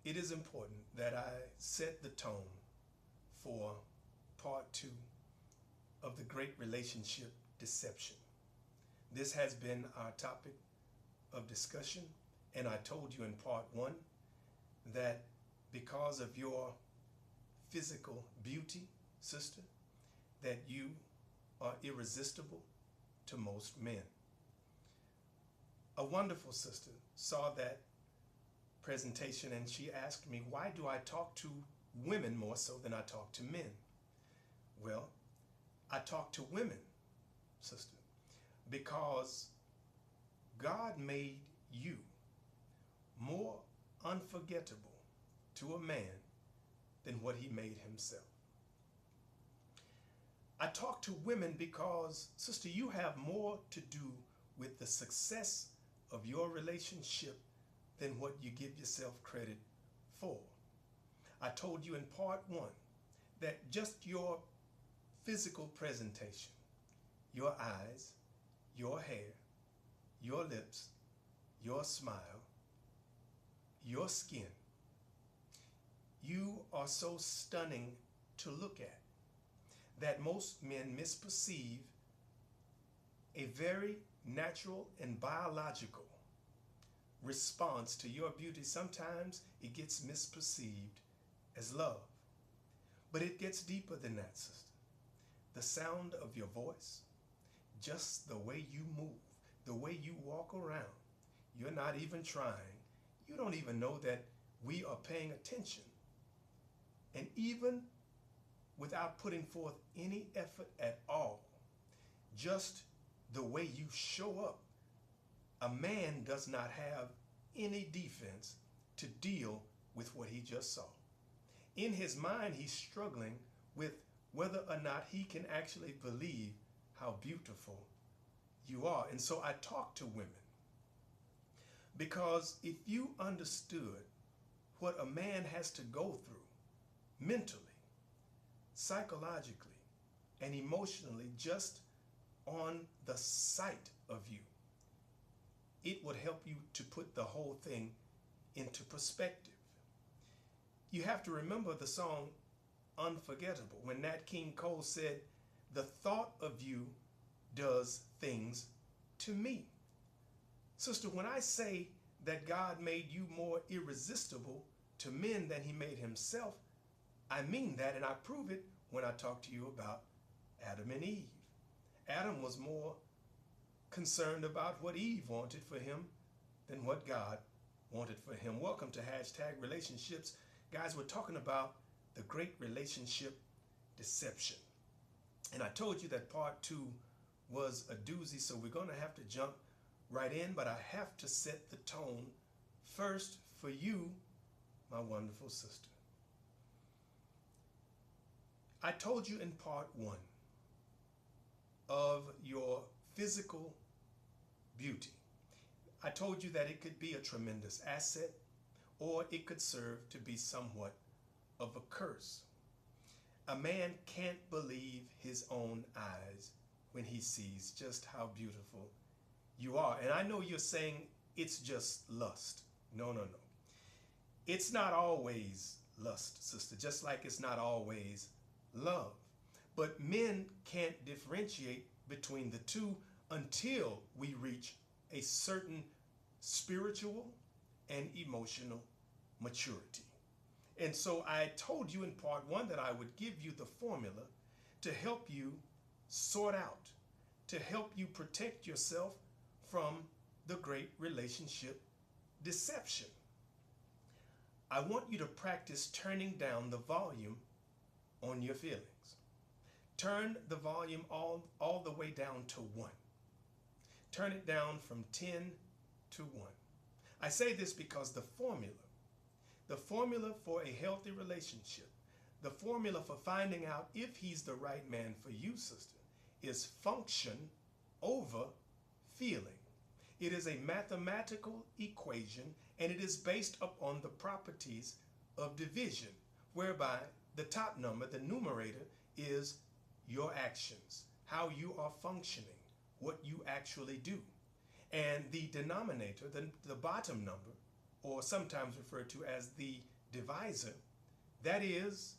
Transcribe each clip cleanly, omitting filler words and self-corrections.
it is important that I set the tone for part two of the great relationship deception. This has been our topic of discussion, and I told you in part one that because of your physical beauty, sister, that you are irresistible to most men. A wonderful sister saw that presentation and she asked me, why do I talk to women more so than I talk to men? Well, I talk to women, sister, because God made you more unforgettable to a man than what he made himself. I talk to women because, sister, you have more to do with the success of your relationship than what you give yourself credit for. I told you in part one that just your physical presentation, your eyes, your hair, your lips, your smile, your skin, you are so stunning to look at that most men misperceive a very natural and biological response to your beauty. Sometimes it gets misperceived as love, but it gets deeper than that, sister. The sound of your voice, just the way you move, the way you walk around, you're not even trying. You don't even know that we are paying attention. And even without putting forth any effort at all, just the way you show up, a man does not have any defense to deal with what he just saw. In his mind, he's struggling with whether or not he can actually believe how beautiful you are. And so I talk to women because if you understood what a man has to go through mentally, psychologically, and emotionally just on the sight of you, it would help you to put the whole thing into perspective. You have to remember the song Unforgettable, when Nat King Cole said, the thought of you does things to me. Sister, when I say that God made you more irresistible to men than he made himself, I mean that, and I prove it when I talk to you about Adam and Eve. Adam was more concerned about what Eve wanted for him than what God wanted for him. Welcome to Hashtag Relationships. Guys, we're talking about the great relationship deception. And I told you that part two was a doozy, so we're going to have to jump right in, but I have to set the tone first for you, my wonderful sister. I told you in part one of your physical beauty. I told you that it could be a tremendous asset or it could serve to be somewhat of a curse. A man can't believe his own eyes when he sees just how beautiful you are. And I know you're saying it's just lust. No, no, no. It's not always lust, sister, just like it's not always love. But men can't differentiate between the two until we reach a certain spiritual and emotional maturity. And so I told you in part one that I would give you the formula to help you sort out, to help you protect yourself from the great relationship deception. I want you to practice turning down the volume on your feelings. Turn the volume all the way down to 1. Turn it down from 10 to 1. I say this because the formula for a healthy relationship, the formula for finding out if he's the right man for you, sister, is function over feeling. It is a mathematical equation, and it is based upon the properties of division, whereby the top number, the numerator, is your actions, how you are functioning, what you actually do. And the denominator, the bottom number, or sometimes referred to as the divisor, that is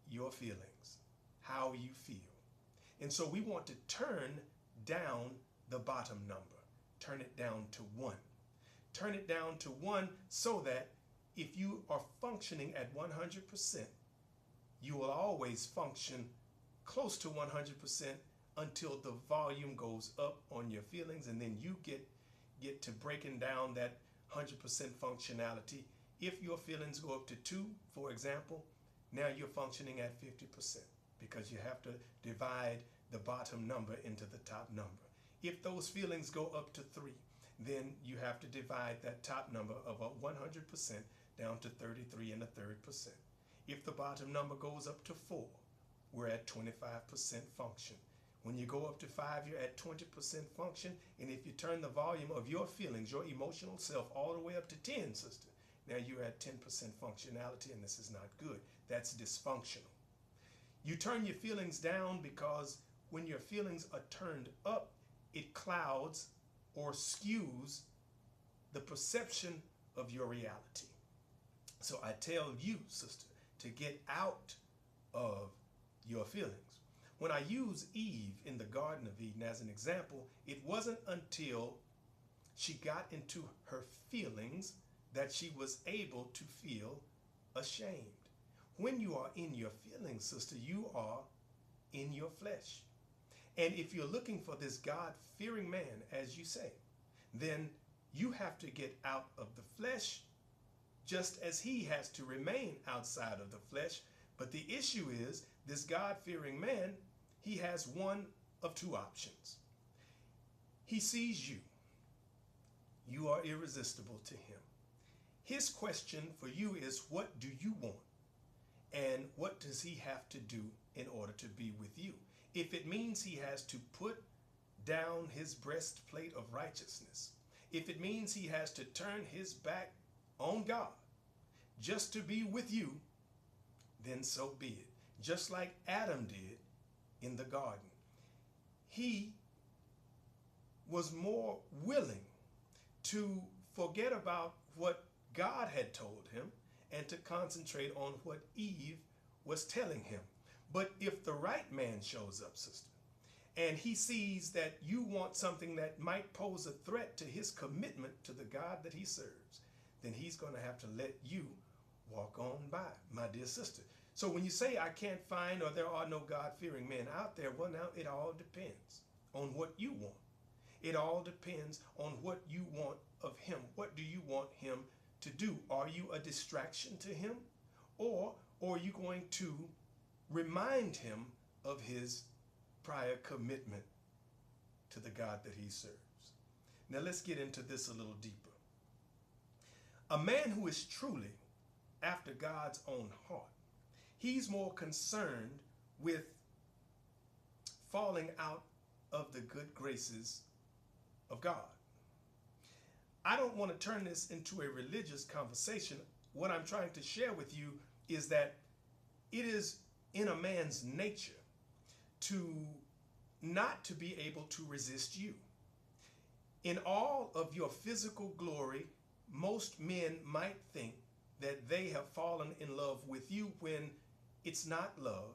your feelings, how you feel. And so we want to turn down the bottom number, turn it down to 1. Turn it down to 1 so that if you are functioning at 100%, you will always function close to 100% until the volume goes up on your feelings, and then you get to breaking down that 100% functionality. If your feelings go up to 2, for example, now you're functioning at 50% because you have to divide the bottom number into the top number. If those feelings go up to 3, then you have to divide that top number of 100% down to 33 and a third percent. If the bottom number goes up to 4, we're at 25% function. When you go up to 5, you're at 20% function. And if you turn the volume of your feelings, your emotional self, all the way up to 10, sister, now you're at 10% functionality, and this is not good. That's dysfunctional. You turn your feelings down because when your feelings are turned up, it clouds or skews the perception of your reality. So I tell you, sister, to get out of your feelings. When I use Eve in the Garden of Eden as an example, it wasn't until she got into her feelings that she was able to feel ashamed. When you are in your feelings, sister, you are in your flesh. And if you're looking for this God-fearing man, as you say, then you have to get out of the flesh just as he has to remain outside of the flesh. But the issue is, this God-fearing man, he has one of 2 options. He sees you. You are irresistible to him. His question for you is, what do you want? And what does he have to do in order to be with you? If it means he has to put down his breastplate of righteousness, if it means he has to turn his back on God just to be with you, then so be it. Just like Adam did in the garden. He was more willing to forget about what God had told him and to concentrate on what Eve was telling him. But if the right man shows up, sister, and he sees that you want something that might pose a threat to his commitment to the God that he serves, then he's going to have to let you walk on by, my dear sister. So when you say I can't find, or there are no God-fearing men out there, well, now it all depends on what you want. It all depends on what you want of him. What do you want him to do? Are you a distraction to him? Or are you going to remind him of his prior commitment to the God that he serves? Now let's get into this a little deeper. A man who is truly after God's own heart, he's more concerned with falling out of the good graces of God. I don't want to turn this into a religious conversation. What I'm trying to share with you is that it is in a man's nature to not to be able to resist you. In all of your physical glory, most men might think that they have fallen in love with you when it's not love.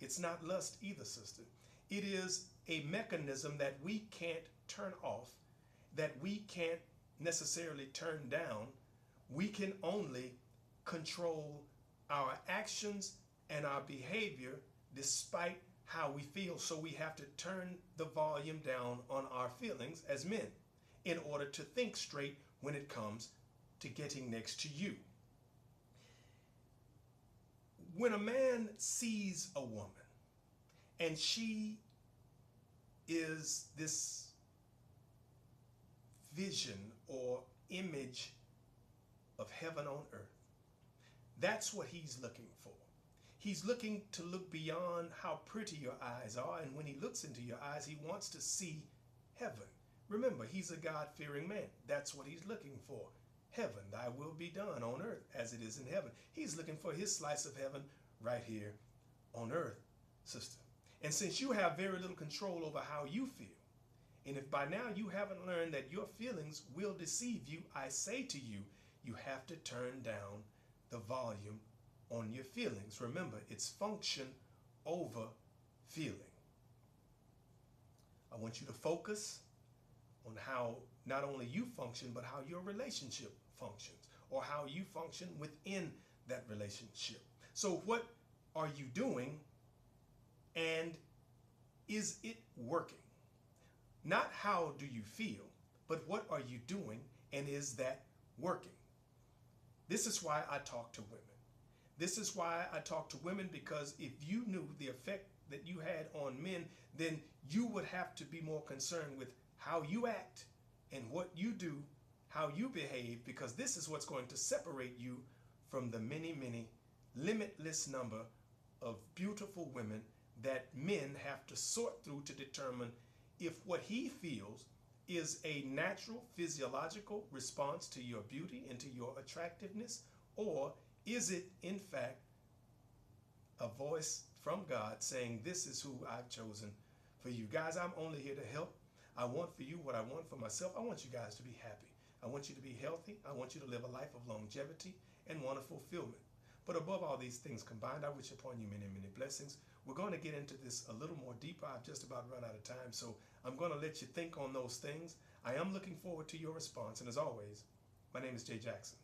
It's not lust either, sister. It is a mechanism that we can't turn off, that we can't necessarily turn down. We can only control our actions and our behavior despite how we feel. So we have to turn the volume down on our feelings as men in order to think straight when it comes to getting next to you. When a man sees a woman and she is this vision or image of heaven on earth, that's what he's looking for. He's looking to look beyond how pretty your eyes are, and when he looks into your eyes, he wants to see heaven. Remember, he's a God-fearing man. That's what he's looking for. Heaven, thy will be done on earth as it is in heaven. He's looking for his slice of heaven right here on earth, sister. And since you have very little control over how you feel, and if by now you haven't learned that your feelings will deceive you, I say to you, you have to turn down the volume on your feelings. Remember, it's function over feeling. I want you to focus on how not only you function, but how your relationship functions, or how you function within that relationship. So what are you doing, and is it working? Not how do you feel, but what are you doing, and is that working? This is why I talk to women. This is why I talk to women, because if you knew the effect that you had on men, then you would have to be more concerned with how you act and what you do, how you behave, because this is what's going to separate you from the many, many, limitless number of beautiful women that men have to sort through to determine if what he feels is a natural physiological response to your beauty and to your attractiveness, or is it in fact a voice from God saying, this is who I've chosen for you. Guys, I'm only here to help. I want for you what I want for myself. I want you guys to be happy. I want you to be healthy. I want you to live a life of longevity and want fulfillment. But above all these things combined, I wish upon you many, many blessings. We're going to get into this a little more deeper. I've just about run out of time, so I'm going to let you think on those things. I am looking forward to your response. And as always, my name is Jay Jackson.